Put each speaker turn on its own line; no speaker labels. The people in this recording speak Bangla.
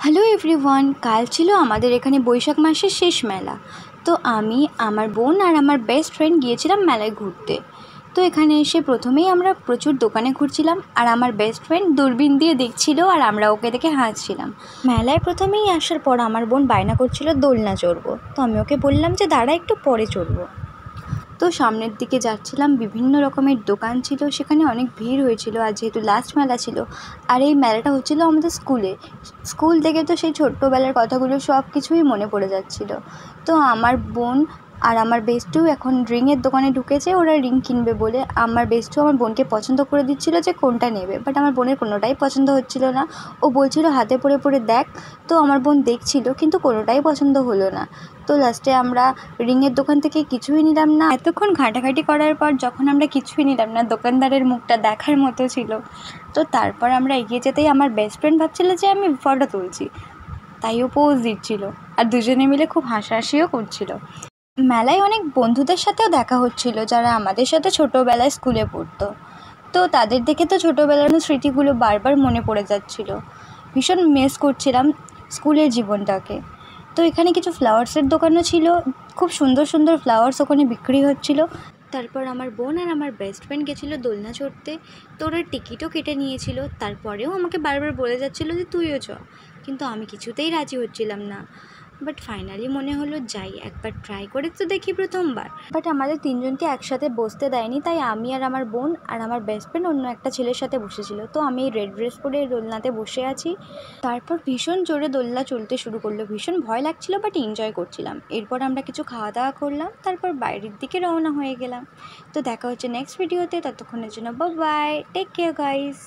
হ্যালো এভরিওয়ান, কাল ছিল আমাদের এখানে বৈশাখ মাসের শেষ মেলা। তো আমি, আমার বোন আর আমার বেস্ট ফ্রেন্ড গিয়েছিলাম মেলায় ঘুরতে। তো এখানে এসে প্রথমেই আমরা প্রচুর দোকানে ঘুরছিলাম, আর আমার বেস্ট ফ্রেন্ড দূরবীন দিয়ে দেখছিল আর আমরা ওকে দেখে হাসছিলাম। মেলায় প্রথমেই আসার পর আমার বোন বায়না করছিল দোলনা চড়বো। তো আমি ওকে বললাম যে দাঁড়া, একটু পরে চড়বো। তো সামনের দিকে যাচ্ছিলাম, বিভিন্ন রকমের দোকান ছিল, সেখানে অনেক ভিড় হয়েছিল। আর যেহেতু লাস্ট মেলা ছিল, আর এই মেলাটা হচ্ছিল আমাদের স্কুল থেকে, তো সেই ছোট্টোবেলার কথাগুলো সব কিছুই মনে পড়ে যাচ্ছিল। তো আমার বোন আর আমার বেস্টু এখন রিংয়ের দোকানে ঢুকেছে, ওরা রিং কিনবে বলে। আমার বেস্টু আমার বোনকে পছন্দ করে দিচ্ছিলো যে কোনটা নেবে, বাট আমার বোনের কোনোটাই পছন্দ হচ্ছিল না। ও বলছিল হাতে পরে পরে দেখ। তো আমার বোন দেখছিল, কিন্তু কোনোটাই পছন্দ হলো না। তো লাস্টে আমরা রিংয়ের দোকান থেকে কিছুই নিলাম না। এতক্ষণ ঘাঁটাঘাঁটি করার পর যখন আমরা কিছুই নিলাম না, দোকানদারের মুখটা দেখার মতো ছিল। তো তারপর আমরা এগিয়ে যেতেই আমার বেস্ট ফ্রেন্ড ভাবছিল যে আমি ফটো তুলছি, তাই ও পোজ দিচ্ছিল, আর দুজনে মিলে খুব হাসাহাসিও করছিল। মেলায় অনেক বন্ধুদের সাথেও দেখা হচ্ছিল, যারা আমাদের সাথে ছোটোবেলায় স্কুলে পড়তো। তো তাদের দেখে তো ছোটোবেলার স্মৃতিগুলো বারবার মনে পড়ে যাচ্ছিল। ভীষণ মিস করছিলাম স্কুলের জীবনটাকে। তো এখানে কিছু ফ্লাওয়ার্সের দোকানও ছিল, খুব সুন্দর সুন্দর ফ্লাওয়ার্স ওখানে বিক্রি হচ্ছিল। তারপর আমার বোন আর আমার বেস্ট ফ্রেন্ড গেছিলো দোলনা চড়তে। তো ওরা টিকিটও কেটে নিয়েছিল, তারপরেও আমাকে বারবার বলে যাচ্ছিলো যে তুইও চ, কিন্তু আমি কিছুতেই রাজি হচ্ছিলাম না। বাট ফাইনালি মনে হলো যাই, একবার ট্রাই করে তো দেখি প্রথমবার। বাট আমাদের তিনজনকে একসাথে বসতে দেয়নি, তাই আমি আর আমার বোন আর আমার বেস্ট ফ্রেন্ড অন্য একটা ছেলের সাথে বসেছিল। তো আমি রেড ড্রেস পরে দোলনাতে বসে আছি। তারপর ভীষণ জোরে দোলনা চলতে শুরু করলো, ভীষণ ভয় লাগছিল বাট এনজয় করছিলাম। এরপর আমরা কিছু খাওয়া দাওয়া করলাম, তারপর বাইরের দিকে রওনা হয়ে গেলাম। তো দেখা হচ্ছে নেক্সট ভিডিওতে, ততক্ষণের জন্য bye bye, take care guys.